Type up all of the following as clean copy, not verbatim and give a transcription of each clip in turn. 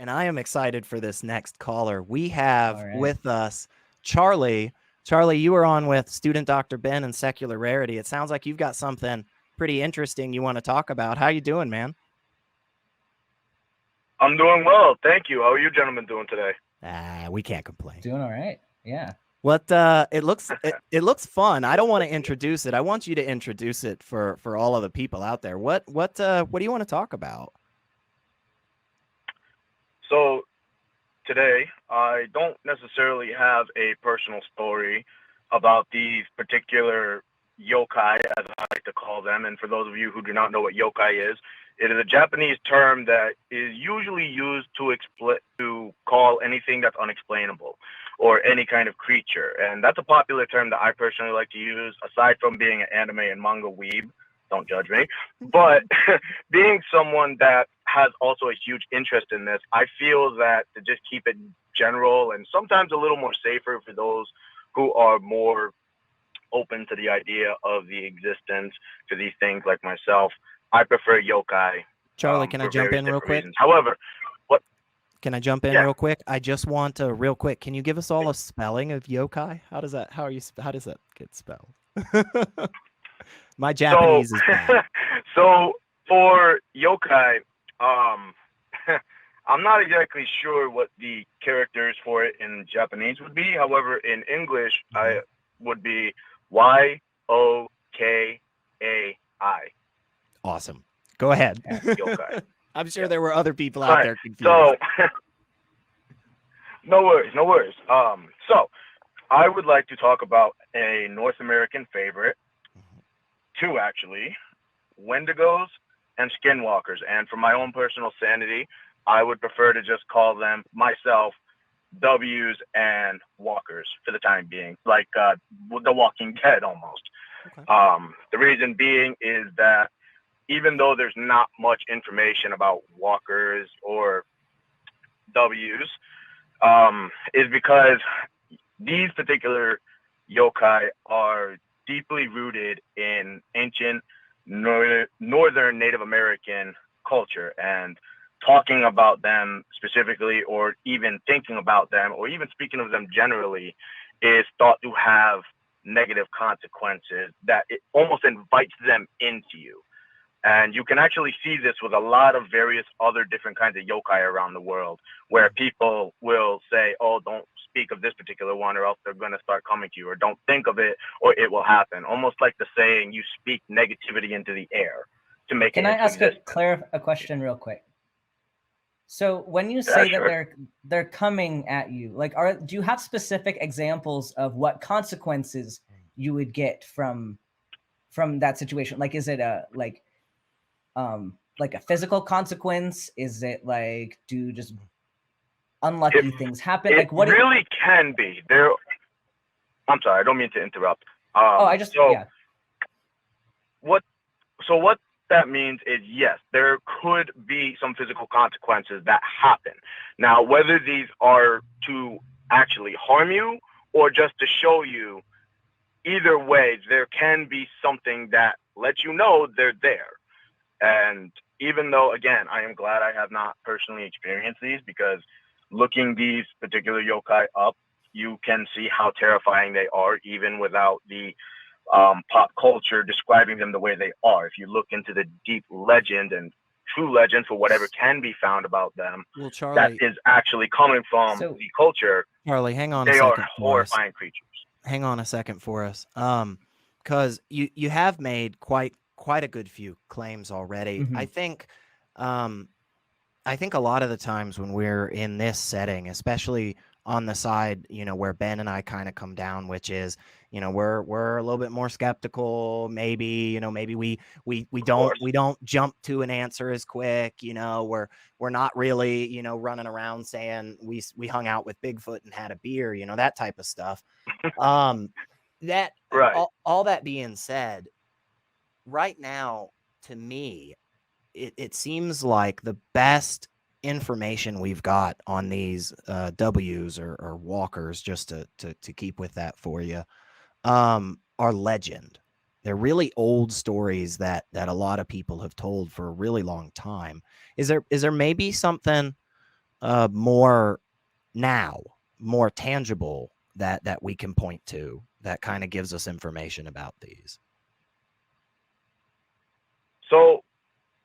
and I am excited for this next caller. We have right. with us Charlie. Charlie, you were on with Student Dr. Ben and Secular Rarity. It sounds like you've got something pretty interesting you want to talk about. How you doing, man? I'm doing well, thank you. How are you gentlemen doing today? We can't complain. Doing all right. Yeah. What it looks fun. I don't want to introduce it. I want you to introduce it for all of the people out there. What do you want to talk about? So today I don't necessarily have a personal story about these particular yokai, as I like to call them. And for those of you who do not know what yokai is, it is a Japanese term that is usually used to call anything that's unexplainable or any kind of creature. And that's a popular term that I personally like to use, aside from being an anime and manga weeb. Don't judge me. But being someone that has also a huge interest in this, I feel that to just keep it general and sometimes a little more safer for those who are more open to the idea of the existence for these things like myself, I prefer yokai. Charlie, can I jump in real quick? Reasons. However, what? Can I jump in real quick? I just want to real quick. Can you give us all a spelling of yokai? How does that get spelled? My Japanese is bad. So for yokai, I'm not exactly sure what the characters for it in Japanese would be. However, in English, I would be YOKAI. Awesome. Go ahead. Yokai. I'm sure there were other people out there confused. So, no worries. So I would like to talk about a North American favorite, two actually, Wendigos and Skinwalkers. And for my own personal sanity, I would prefer to just call them myself W's and Walkers for the time being, like The Walking Dead almost. Okay. The reason being is that even though there's not much information about Walkers or W's, is because these particular yokai are deeply rooted in ancient northern Native American culture, and talking about them specifically, or even thinking about them, or even speaking of them generally, is thought to have negative consequences, that it almost invites them into you. And you can actually see this with a lot of various other different kinds of yokai around the world, where people will say, oh, don't speak of this particular one or else they're going to start coming to you, or don't think of it or it will happen. Almost like the saying, you speak negativity into the air to make it. Can I ask a question real quick? So when you say that they're coming at you, like, do you have specific examples of what consequences you would get from that situation? Like, is it a physical consequence? Is it like, do just unlucky things happen? It like, really can be. I'm sorry, I don't mean to interrupt. What that means is, yes, there could be some physical consequences that happen. Now, whether these are to actually harm you or just to show you, either way, there can be something that lets you know they're there. And even though, again, I am glad I have not personally experienced these, because looking these particular yokai up, you can see how terrifying they are, even without the pop culture describing them the way they are. If you look into the deep legend and true legend for whatever can be found about them, well, Charlie, that is actually coming from the culture. Charlie, hang on a second. They are for us. horrifying creatures. Hang on a second for us. Because you have made quite a good few claims already. Mm-hmm. I think a lot of the times when we're in this setting, especially on the side, where Ben and I kind of come down, which is, we're a little bit more skeptical. Maybe we don't jump to an answer as quick. We're not really, running around saying we hung out with Bigfoot and had a beer, that type of stuff. That right. All that being said, right now, to me, it seems like the best information we've got on these W's or walkers, just to keep with that for you, are legend. They're really old stories that a lot of people have told for a really long time. Is there maybe something more tangible that we can point to that kind of gives us information about these? So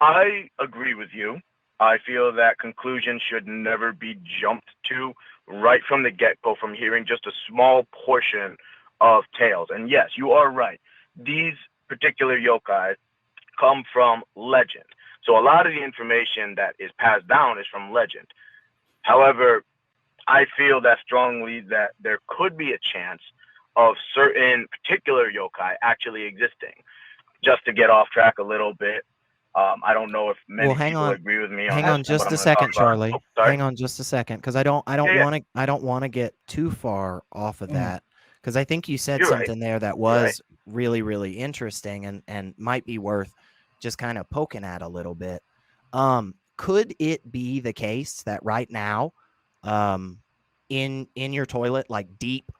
I agree with you. I feel that conclusions should never be jumped to right from the get-go from hearing just a small portion of tales. And yes, you are right. These particular yokai come from legend. So a lot of the information that is passed down is from legend. However, I feel that strongly that there could be a chance of certain particular yokai actually existing. Just to get off track a little bit, I don't know if many people agree with me on Hang on just a second, Charlie. Hang on just a second, because I don't want to get too far off of that, because I think you said something there that was really, really interesting and might be worth just kind of poking at a little bit. Could it be the case that right now, in your toilet, like deep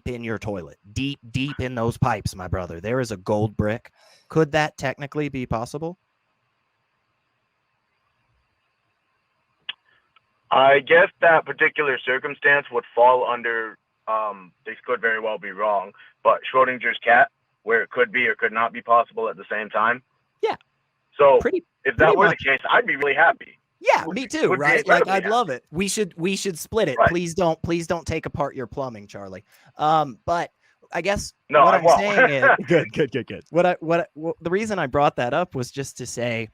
in your toilet, deep in those pipes, my brother, there is a gold brick? Could that technically be possible? I guess that particular circumstance would fall under, this could very well be wrong, but Schrodinger's cat, where it could be or could not be possible at the same time. Yeah. So if that were the case, I'd be really happy. Yeah, me too, right? Like, I'd love it. We should split it. Right. Please don't take apart your plumbing, Charlie. But I guess what I'm saying is good. The reason I brought that up was just to say,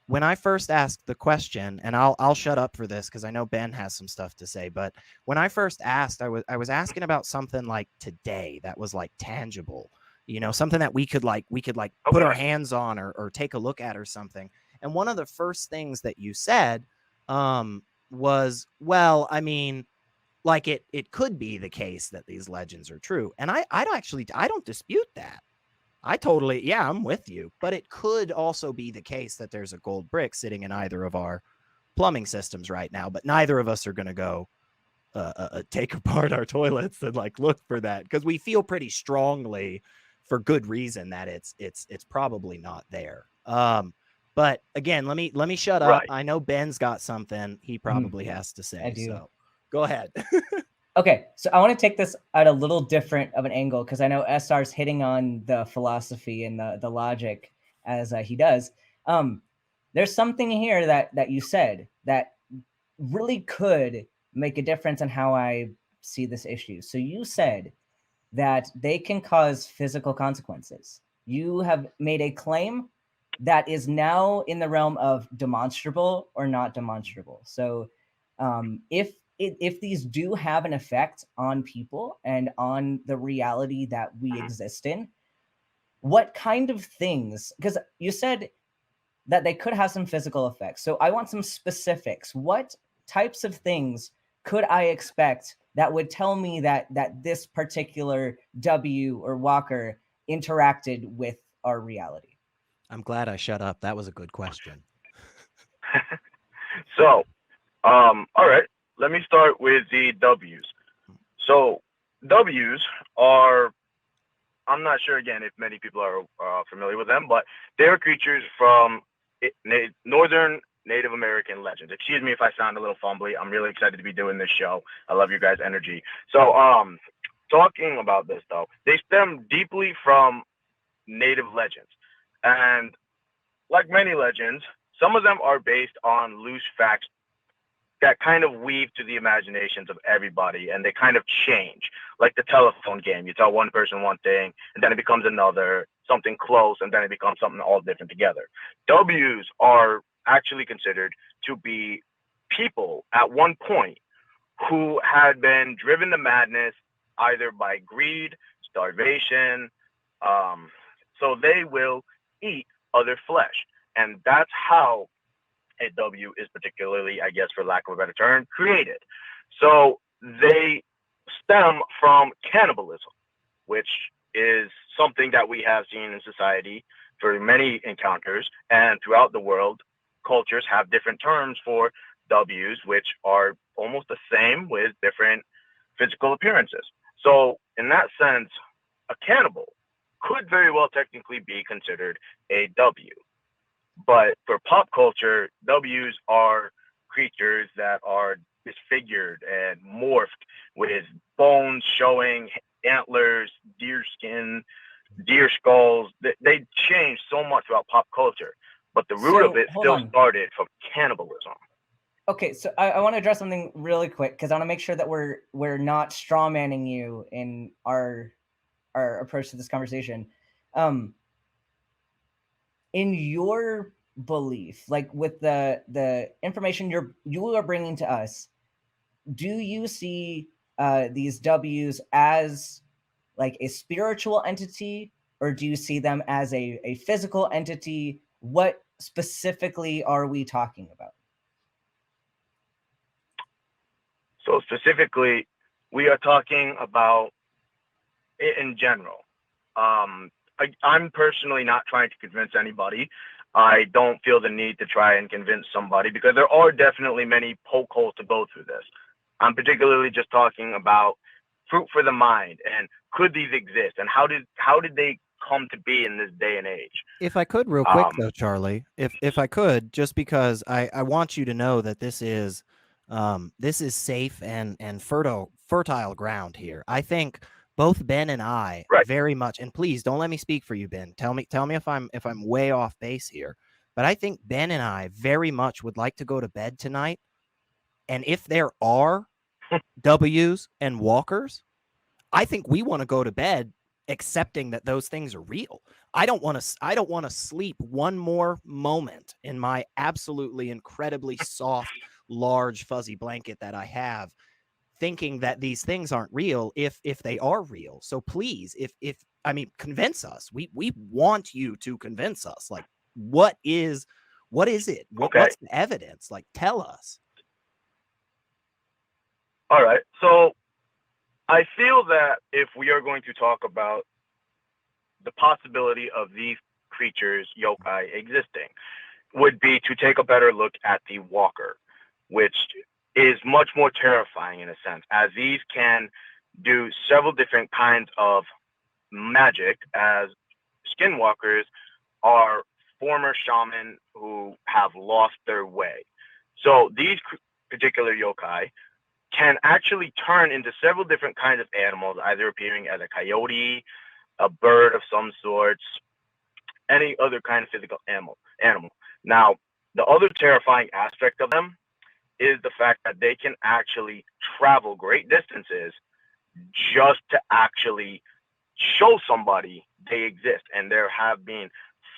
when I first asked the question, and I'll shut up for this because I know Ben has some stuff to say, but when I first asked, I was asking about something like today that was like tangible, something that we could put our hands on or take a look at or something. And one of the first things that you said was, well, I mean, like it could be the case that these legends are true. And I don't dispute that. I'm with you. But it could also be the case that there's a gold brick sitting in either of our plumbing systems right now, but neither of us are going to go take apart our toilets and like look for that, because we feel pretty strongly, for good reason, that it's probably not there. But again, let me shut up. I know Ben's got something he probably has to say. I do. So go ahead. Okay, so I want to take this at a little different of an angle, because I know SR's hitting on the philosophy and the logic as he does. There's something here that you said that really could make a difference in how I see this issue. So you said that they can cause physical consequences. You have made a claim that is now in the realm of demonstrable or not demonstrable. So if these do have an effect on people and on the reality that we exist in, what kind of things, because you said that they could have some physical effects. So I want some specifics. What types of things could I expect that would tell me that this particular W or Walker interacted with our reality? I'm glad I shut up. That was a good question. So, all right. Let me start with the W's. So W's are, I'm not sure, again, if many people are familiar with them, but they're creatures from Northern Native American legends. Excuse me if I sound a little fumbly. I'm really excited to be doing this show. I love your guys' energy. So talking about this, though, they stem deeply from Native legends. And like many legends, some of them are based on loose facts that kind of weave to the imaginations of everybody, and they kind of change, like the telephone game. You tell one person one thing, and then it becomes another, something close, and then it becomes something all different together. W's are actually considered to be people at one point who had been driven to madness either by greed, starvation, so they will eat other flesh. And that's how a W is particularly, I guess, for lack of a better term, created. So they stem from cannibalism, which is something that we have seen in society for many encounters, and throughout the world, cultures have different terms for W's, which are almost the same with different physical appearances. So in that sense, a cannibal could very well technically be considered a W. But for pop culture, W's are creatures that are disfigured and morphed with bones showing, antlers, deer skin, deer skulls. They changed so much about pop culture, but the root of it still started from cannibalism. Okay, so I want to address something really quick because I want to make sure that we're not straw manning you in our approach to this conversation. In your belief, like with the information you are bringing to us, do you see these W's as like a spiritual entity, or do you see them as a physical entity? What specifically are we talking about? So specifically, we are talking about it in general. I'm personally not trying to convince anybody. I don't feel the need to try and convince somebody because there are definitely many poke holes to go through this. I'm particularly just talking about fruit for the mind and could these exist and how did they come to be in this day and age? If I could real quick though, Charlie, if I could, just because I want you to know that this is safe and fertile ground here. I think both Ben and I very much, and please don't let me speak for you, Ben. Tell me if I'm way off base here. But I think Ben and I very much would like to go to bed tonight. And if there are W's and walkers, I think we want to go to bed accepting that those things are real. I don't want to sleep one more moment in my absolutely incredibly soft, large, fuzzy blanket that I have, thinking that these things aren't real if they are real. So please, convince us. We want you to convince us. Like, what is it? What's the evidence? Like, tell us. All right. So I feel that if we are going to talk about the possibility of these creatures, yokai, existing, would be to take a better look at the walker, which is much more terrifying in a sense, as these can do several different kinds of magic, as skinwalkers are former shaman who have lost their way. So these particular yokai can actually turn into several different kinds of animals, either appearing as a coyote, a bird of some sorts, any other kind of physical animal. Now, the other terrifying aspect of them is the fact that they can actually travel great distances just to actually show somebody they exist. And there have been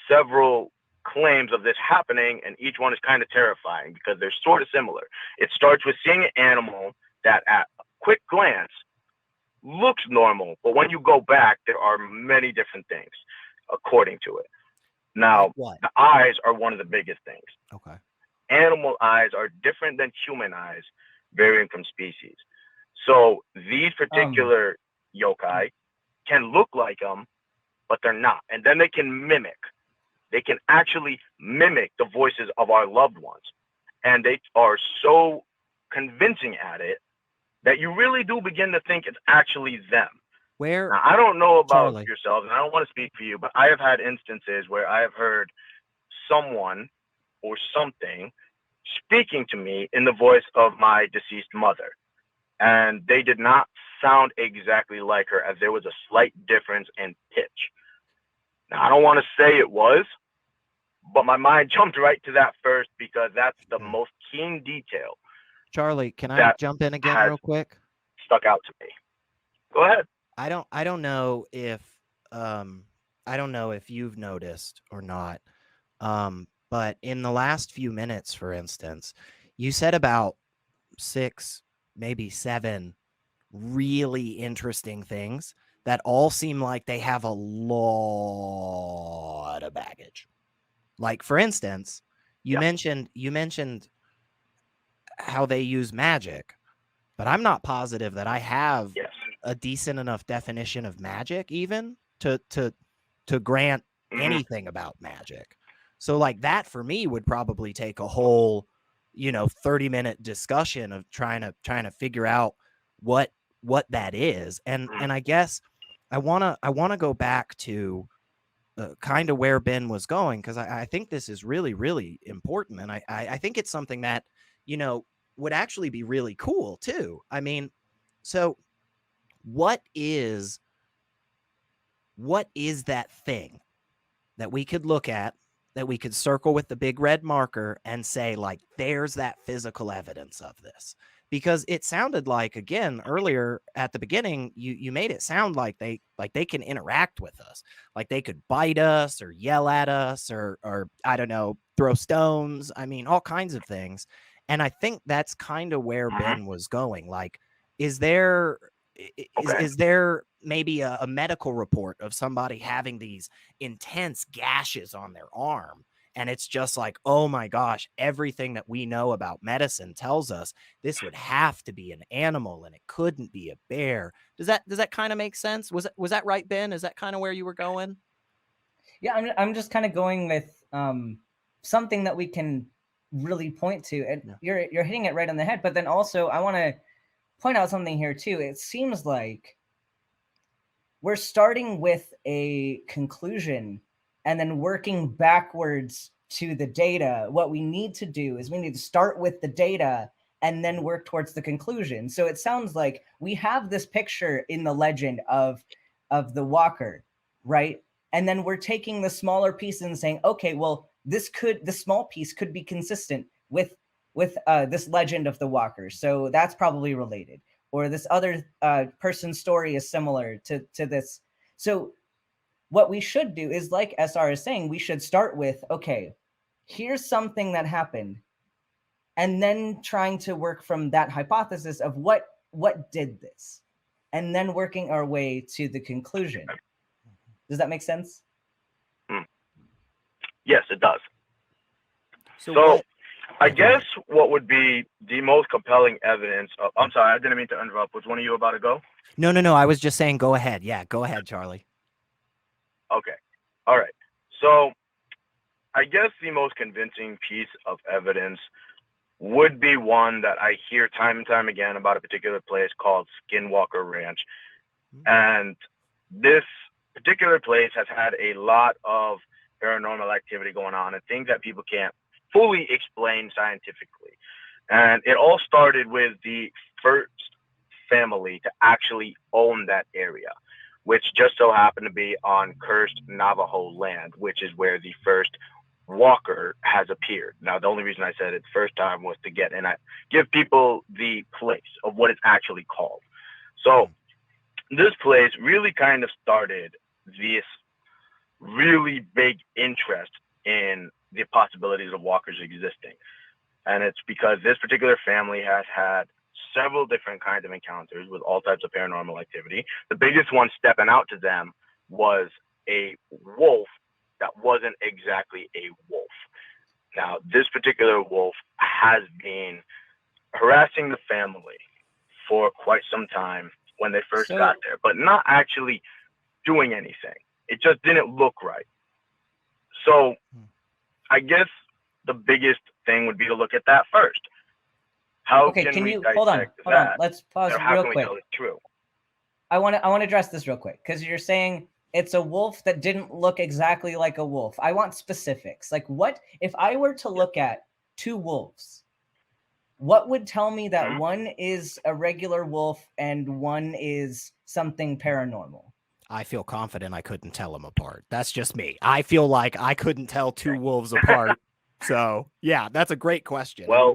several claims of this happening, and each one is kind of terrifying because they're sort of similar. It starts with seeing an animal that at a quick glance looks normal, but when you go back, there are many different things according to it. Now, the eyes are one of the biggest things. Okay. Animal eyes are different than human eyes, varying from species. So these particular yokai can look like them, but they're not. And then they can mimic. They can actually mimic the voices of our loved ones. And they are so convincing at it that you really do begin to think it's actually them. Now, I don't know about Charlie, yourselves, and I don't want to speak for you, but I have had instances where I have heard someone or something speaking to me in the voice of my deceased mother. And they did not sound exactly like her, as there was a slight difference in pitch. Now, I don't want to say it was, but my mind jumped right to that first because that's the most keen detail. Charlie, can I jump in again real quick? Stuck out to me. Go ahead. I don't know if you've noticed or not. But in the last few minutes, for instance, you said about 6, maybe 7 really interesting things that all seem like they have a lot of baggage. Like, for instance, you mentioned how they use magic, but I'm not positive that I have a decent enough definition of magic even to grant anything about magic. So like that for me would probably take a whole, 30-minute discussion of trying to figure out what that is. And I guess I want to go back to kind of where Ben was going, because I think this is really, really important. And I think it's something that would actually be really cool too. I mean, so what is that thing that we could look at, that we could circle with the big red marker and say, like, there's that physical evidence of this? Because it sounded like, again, earlier at the beginning, you made it sound like they can interact with us, like they could bite us or yell at us or I don't know, throw stones. I mean, all kinds of things. And I think that's kind of where Ben was going. Like, is there maybe a medical report of somebody having these intense gashes on their arm? And it's just like, oh my gosh, everything that we know about medicine tells us this would have to be an animal and it couldn't be a bear. Does that kind of make sense? Was that right, Ben? Is that kind of where you were going? Yeah, I'm just kind of going with something that we can really point to, and you're hitting it right on the head. But then also, I want to point out something here too. It seems like we're starting with a conclusion and then working backwards to the data. What we need to do is we need to start with the data and then work towards the conclusion. So it sounds like we have this picture in the legend of the walker, right? And then we're taking the smaller piece and saying, okay, well, the small piece could be consistent with this legend of the walker. So that's probably related. Or this other person's story is similar to this. So what we should do is, like SR is saying, we should start with, okay, here's something that happened, and then trying to work from that hypothesis of what did this, and then working our way to the conclusion. Does that make sense? Yes, it does. So I guess what would be the most compelling evidence of, I'm sorry, I didn't mean to interrupt. Was one of you about to go? No. I was just saying, go ahead. Yeah, go ahead, Charlie. Okay. All right. So I guess the most convincing piece of evidence would be one that I hear time and time again about a particular place called Skinwalker Ranch. And this particular place has had a lot of paranormal activity going on and things that people can't fully explain scientifically. And it all started with the first family to actually own that area, which just so happened to be on cursed Navajo land, which is where the first walker has appeared. Now, the only reason I said it the first time was to give people the place of what it's actually called. So this place really kind of started this really big interest in the possibilities of walkers existing. And it's because this particular family has had several different kinds of encounters with all types of paranormal activity. The biggest one stepping out to them was a wolf that wasn't exactly a wolf. Now, this particular wolf has been harassing the family for quite some time when they first got there, but not actually doing anything. It just didn't look right. So I guess the biggest thing would be to look at that first. How can we dissect hold on. Let's pause real quick. Tell it's true? I want to address this real quick, because you're saying it's a wolf that didn't look exactly like a wolf. I want specifics. Like, what if I were to look at two wolves? What would tell me that one is a regular wolf and one is something paranormal? I feel confident I couldn't tell them apart. That's just me. I feel like I couldn't tell two wolves apart. So, yeah, that's a great question. Well,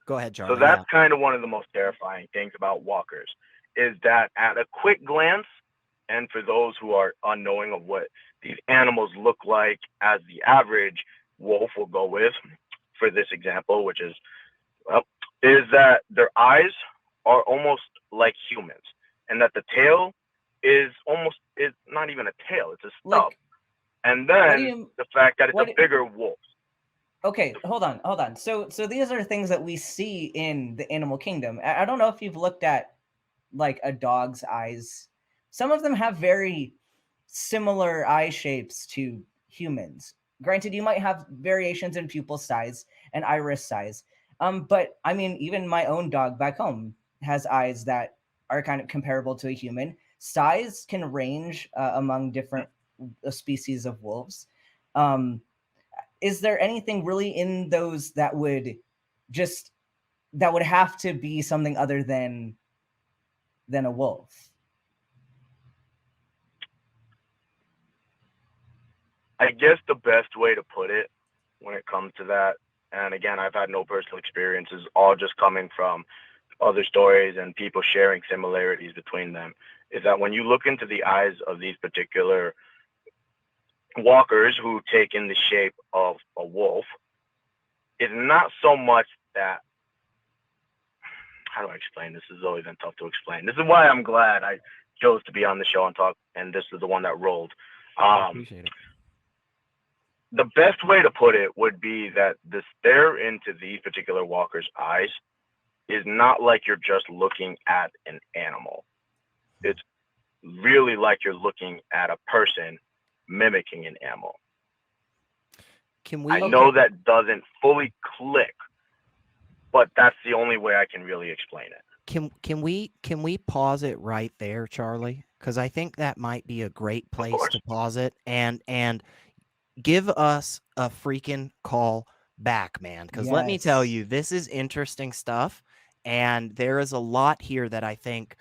Go ahead, Charlie. So that's kind of one of the most terrifying things about walkers, is that at a quick glance, and for those who are unknowing of what these animals look like as the average wolf will go with, for this example, which is that their eyes are almost like humans, and that the tail is not even a tail, it's a stub. And then the fact that it's a bigger wolf. Okay, hold on. So these are things that we see in the animal kingdom. I don't know if you've looked at like a dog's eyes. Some of them have very similar eye shapes to humans. Granted, you might have variations in pupil size and iris size. But I mean, even my own dog back home has eyes that are kind of comparable to a human. Size can range among different species of wolves. is there anything really in those that would have to be something other than a wolf? I guess the best way to put it when it comes to that, and again, I've had no personal experiences, all just coming from other stories and people sharing similarities between them, is that when you look into the eyes of these particular walkers who take in the shape of a wolf, it's not so much that, how do I explain this? This has always been tough to explain. This is why I'm glad I chose to be on the show and talk, and this is the one that rolled. I appreciate it. The best way to put it would be that the stare into these particular walkers' eyes is not like you're just looking at an animal. It's really like you're looking at a person mimicking an animal. I know that doesn't fully click, but that's the only way I can really explain it. Can we pause it right there, Charlie? Because I think that might be a great place to pause it and give us a freaking call back, man. Because let me tell you, this is interesting stuff, and there is a lot here that I think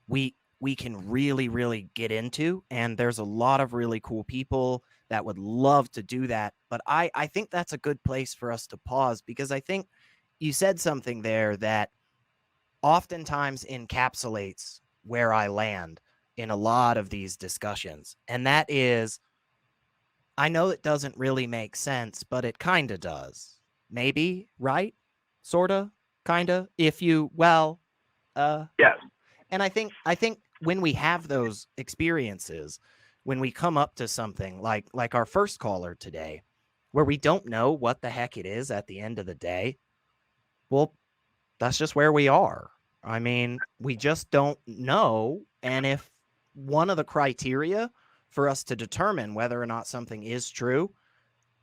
we can really get into, and there's a lot of really cool people that would love to do that. But I think that's a good place for us to pause, because I think you said something there that oftentimes encapsulates where I land in a lot of these discussions. And that is, I know it doesn't really make sense, but it kind of does. Maybe, right? Sort of, kind of. If you, yes. And I think when we have those experiences, when we come up to something like our first caller today, where we don't know what the heck it is at the end of the day, well, that's just where we are. I mean, we just don't know. And if one of the criteria for us to determine whether or not something is true,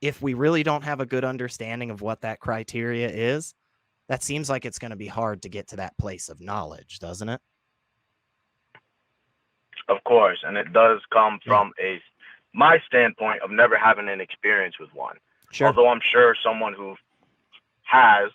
if we really don't have a good understanding of what that criteria is, that seems like it's going to be hard to get to that place of knowledge, doesn't it? Of course, and it does come from my standpoint of never having an experience with one. Sure. Although I'm sure someone who has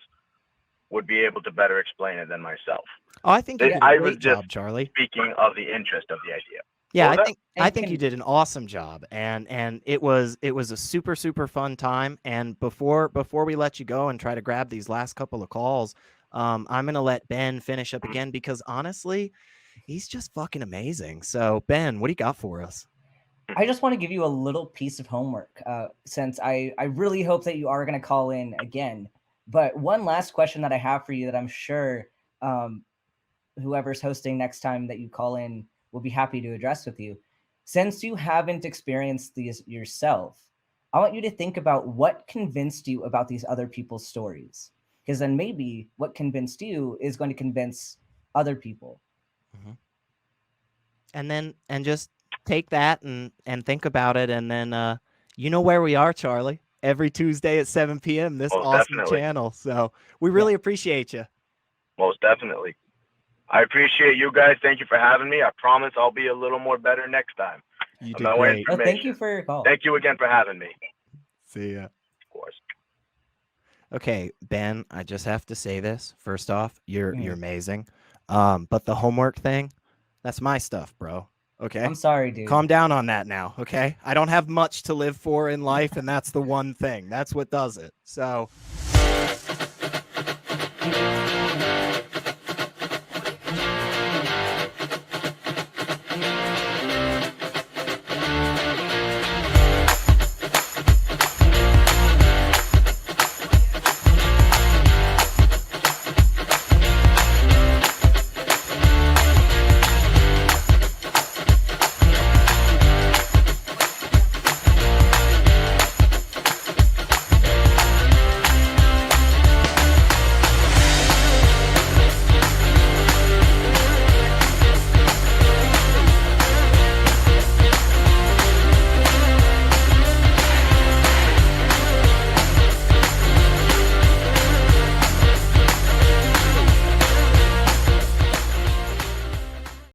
would be able to better explain it than myself. Oh, I think you did a great job, Charlie. Speaking of the interest of the idea. Yeah, I think you did an awesome job, and it was a super fun time. And before we let you go and try to grab these last couple of calls, I'm gonna let Ben finish up again, because honestly, he's just fucking amazing. So Ben, what do you got for us? I just want to give you a little piece of homework, since I really hope that you are going to call in again. But one last question that I have for you that I'm sure whoever's hosting next time that you call in will be happy to address with you. Since you haven't experienced these yourself, I want you to think about what convinced you about these other people's stories. Because then maybe what convinced you is going to convince other people. Mm-hmm. And just take that and think about it. And then you know where we are, Charlie. Every Tuesday at 7 p.m. This awesome channel. So we really appreciate you. Most definitely. I appreciate you guys. Thank you for having me. I promise I'll be a little more better next time. You did great. Oh, thank you for your call. Thank you again for having me. See ya. Of course. Okay, Ben, I just have to say this. First off, you're amazing. But the homework thing, that's my stuff, bro. Okay. I'm sorry, dude. Calm down on that now. Okay. I don't have much to live for in life, and that's the one thing. That's what does it. So